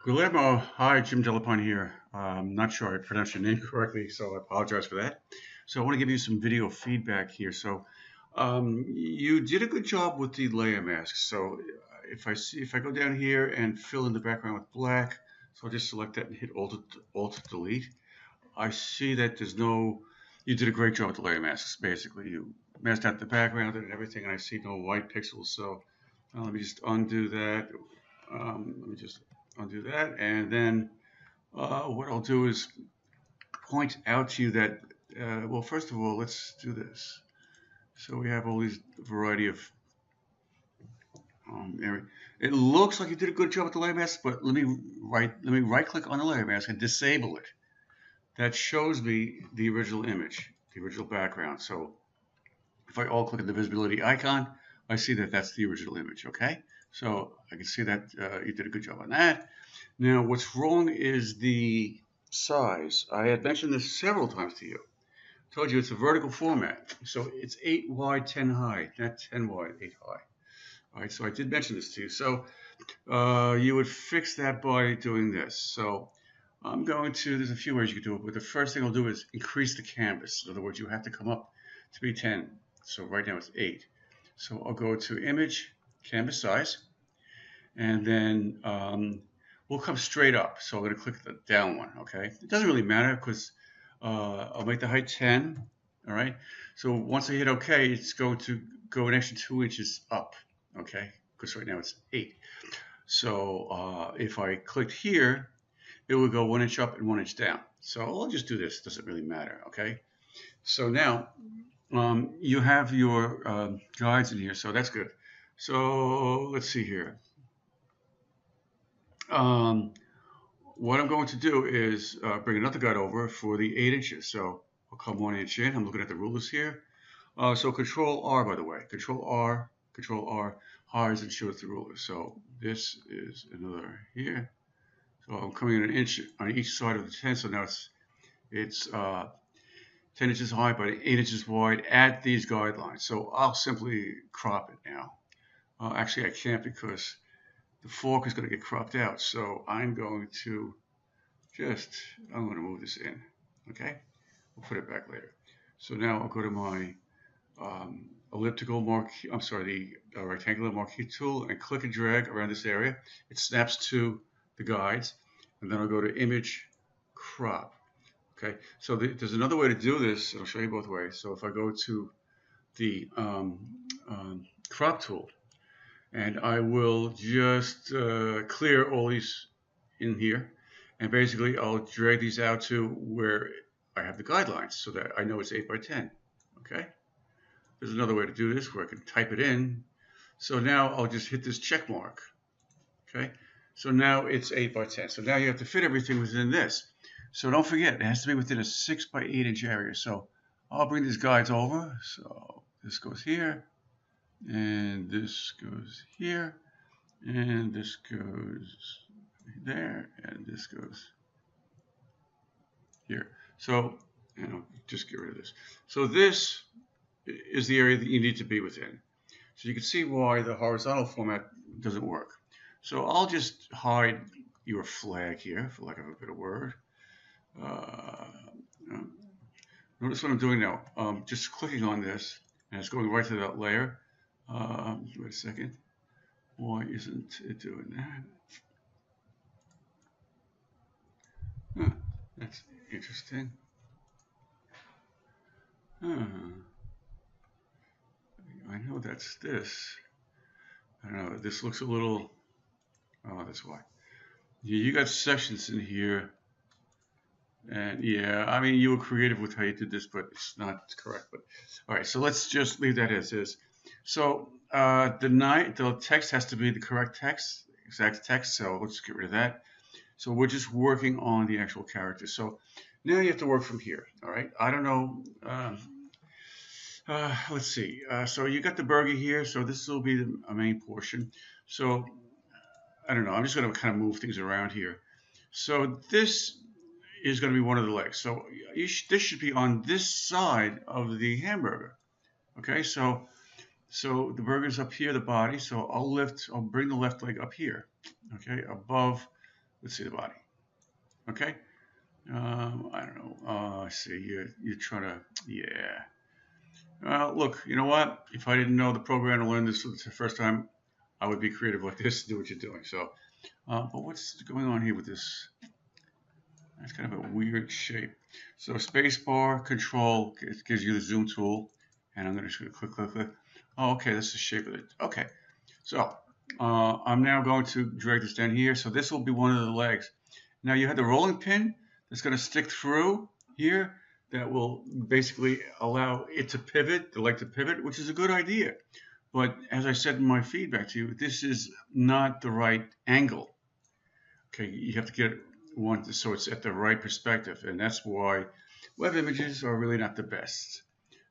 Guillermo, hi, Jim Delapine here. I'm not sure I pronounced your name correctly, so I apologize for that. So I want to give you some video feedback here. You did a good job with the layer mask. If I go down here and fill in the background with black, so I'll just select that and hit Alt Delete. I see that you did a great job with the layer masks. Basically, you masked out the background and everything, and I see no white pixels. Let me just undo that. Let me just undo that, and then what I'll do is point out to you that, well, first of all, let's do this. So we have all these variety of area. It looks like you did a good job with the layer mask, but let me right click on the layer mask and disable it. That shows me the original image, the original background. So if I all click on the visibility icon, I see that that's the original image. Okay, so I can see that you did a good job on that. Now, what's wrong is the size. I had mentioned this several times to you. I told you it's a vertical format. So it's 8 wide, 10 high, not 10 wide, 8 high. All right, so I did mention this to you. You would fix that by doing this. There's a few ways you can do it, but the first thing I'll do is increase the canvas. In other words, you have to come up to be 10. So right now it's 8. So I'll go to Image, Canvas Size, and then we'll come straight up. So I'm going to click the down one, okay? It doesn't really matter because I'll make the height 10, all right? So once I hit OK, it's going to go an extra 2 inches up, okay? Because right now it's 8. So if I clicked here, it would go 1 inch up and 1 inch down. So I'll just do this. It doesn't really matter, okay? So now you have your guides in here, so that's good. So let's see here. What I'm going to do is bring another guide over for the 8 inches. So I'll come 1 inch in. I'm looking at the rulers here. So Control R, by the way, Control R, hires and shows the ruler. So this is another here. So I'm coming in an inch on each side of the 10. So now it's 10 inches high by 8 inches wide at these guidelines. So I'll simply crop it now. Actually, I can't because the fork is going to get cropped out. So I'm going to move this in. Okay, we'll put it back later. So now I'll go to my elliptical marquee, the rectangular marquee tool and click and drag around this area. It snaps to the guides, and then I'll go to Image, Crop. Okay, so there's another way to do this. I'll show you both ways. So if I go to the Crop tool, and I will just clear all these in here, and basically I'll drag these out to where I have the guidelines so that I know it's 8 by 10. Okay, there's another way to do this where I can type it in. So now I'll just hit this check mark. Okay, so now it's 8 by 10. So now you have to fit everything within this. So don't forget, it has to be within a 6 by 8 inch area. So I'll bring these guides over. So this goes here, and this goes here, and this goes there, and this goes here. So, and I'll just get rid of this. So this is the area that you need to be within. So you can see why the horizontal format doesn't work. So I'll just hide your flag here, for lack of a better word. Notice what I'm doing now. Just clicking on this, and it's going right to that layer. Wait a second. Why isn't it doing that? Huh, that's interesting. I know that's this. I don't know. This looks a little. Oh, that's why. You got sections in here. And yeah, I mean, you were creative with how you did this, but it's not correct. But all right, so let's just leave that as is. So the text has to be the correct text, exact text. So let's get rid of that. So we're just working on the actual character. So now you have to work from here. All right. I don't know. Let's see. So you got the burger here. So this will be the main portion. So I don't know. I'm just going to kind of move things around here. So this is going to be one of the legs. So this should be on this side of the hamburger. Okay, so the burger's up here, the body. So I'll bring the left leg up here. Okay, above let's see the body. Okay. I don't know. I see. You're trying to, yeah. Look, you know what? If I didn't know the program to learn this for the first time, I would be creative like this and do what you're doing. So, but what's going on here with this? That's kind of a weird shape. So spacebar control gives you the zoom tool, and I'm going to click. Oh, okay, this is the shape of it. Okay, so I'm now going to drag this down here. So this will be one of the legs. Now you have the rolling pin that's going to stick through here that will basically allow it to pivot, the leg to pivot, which is a good idea. But as I said in my feedback to you, this is not the right angle. Okay, you have to get one so it's at the right perspective, and that's why web images are really not the best.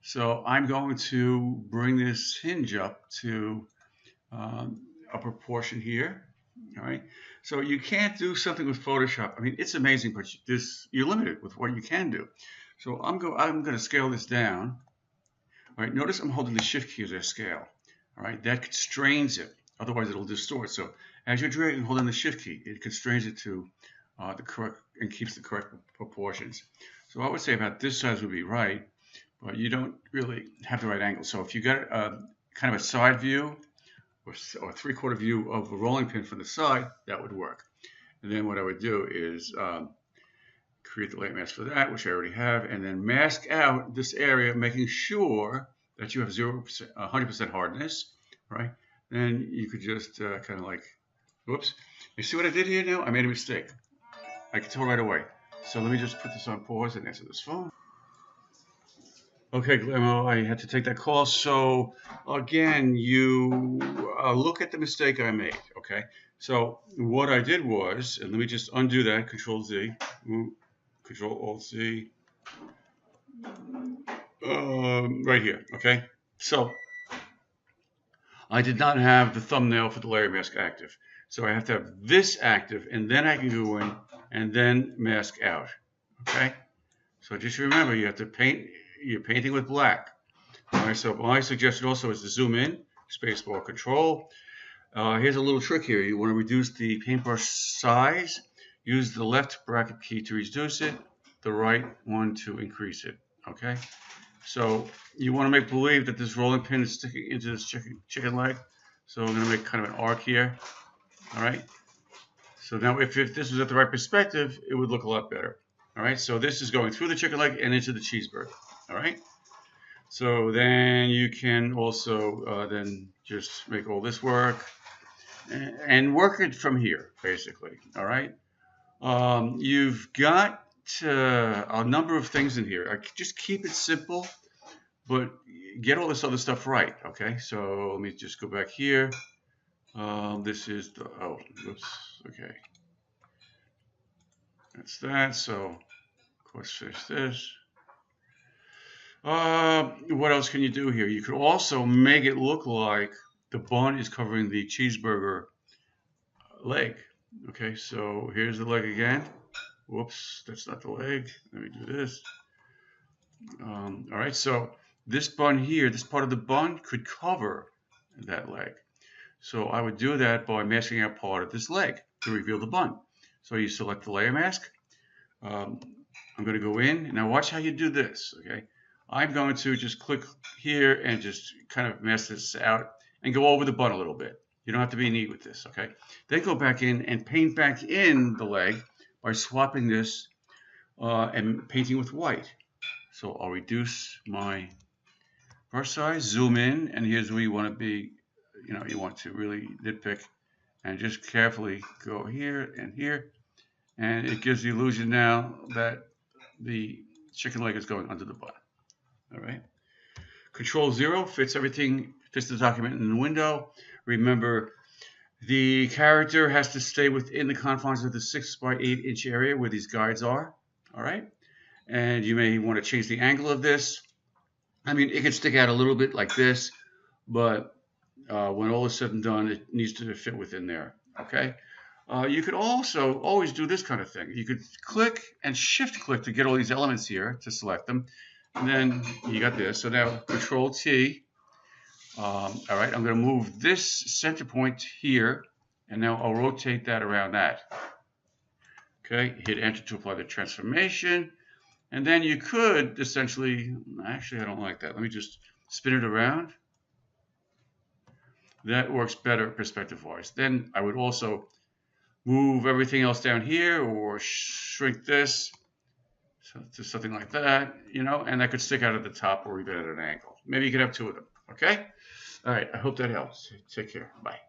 So I'm going to bring this hinge up to a proportion here. All right. So you can't do something with Photoshop. I mean, it's amazing, but you're limited with what you can do. So I'm going to scale this down. All right. Notice I'm holding the Shift key as I scale. All right. That constrains it. Otherwise, it'll distort. So as you're dragging, holding the Shift key, it constrains it to the correct and keeps the correct proportions. So I would say about this size would be right, but you don't really have the right angle. So if you got kind of a side view or 3/4 view of a rolling pin from the side, that would work. And then what I would do is create the light mask for that, which I already have, and then mask out this area, making sure that you have 0%, 100% hardness, right? Then you could just kind of like, whoops. You see what I did here now? I made a mistake. I can tell right away. So let me just put this on pause and answer this phone. Okay, Guillermo, I had to take that call. So again, you look at the mistake I made, okay? So what I did was, and let me just undo that, Control Z, Control Alt Z, right here, okay? So I did not have the thumbnail for the layer mask active. So I have to have this active, and then I can go in and then mask out, okay? So just remember, you have to paint, you're painting with black. All right, so my suggestion also is to zoom in, spacebar control. Here's a little trick here. You want to reduce the paintbrush size. Use the left bracket key to reduce it, the right one to increase it, okay? So you want to make believe that this rolling pin is sticking into this chicken leg. So I'm going to make kind of an arc here, all right? So now if this was at the right perspective, it would look a lot better. All right, so this is going through the chicken leg and into the cheeseburger, all right? So then you can also then just make all this work and work it from here, basically, all right? You've got a number of things in here. Just keep it simple, but get all this other stuff right, okay? So let me just go back here. This is the, oh, whoops, okay. That's that, so of course fix this. What else can you do here? You could also make it look like the bun is covering the cheeseburger leg. Okay, so here's the leg again. Whoops, that's not the leg. Let me do this. All right, so this bun here, this part of the bun could cover that leg. So I would do that by masking out part of this leg to reveal the bun. So you select the layer mask. I'm going to go in. Now watch how you do this, okay? I'm going to just click here and just kind of mask this out and go over the bun a little bit. You don't have to be neat with this, okay? Then go back in and paint back in the leg by swapping this and painting with white. So I'll reduce my brush size, zoom in, and here's where you want to be. You know, you want to really nitpick and just carefully go here and here. And it gives the illusion now that the chicken leg is going under the bun. All right. Control 0 fits everything, fits the document in the window. Remember, the character has to stay within the confines of the 6 by 8 inch area where these guides are. All right. And you may want to change the angle of this. I mean, it can stick out a little bit like this, but when all is said and done, it needs to fit within there. Okay. You could also always do this kind of thing. You could click and shift click to get all these elements here to select them. And then you got this. So now Control T. All right, I'm going to move this center point here, and now I'll rotate that around that. Okay, hit enter to apply the transformation. And then you could essentially, actually I don't like that. Let me just spin it around. That works better perspective-wise. Then I would also move everything else down here or shrink this to something like that, and that could stick out at the top or even at an angle. Maybe you could have two of them, okay? All right, I hope that helps. Take care. Bye.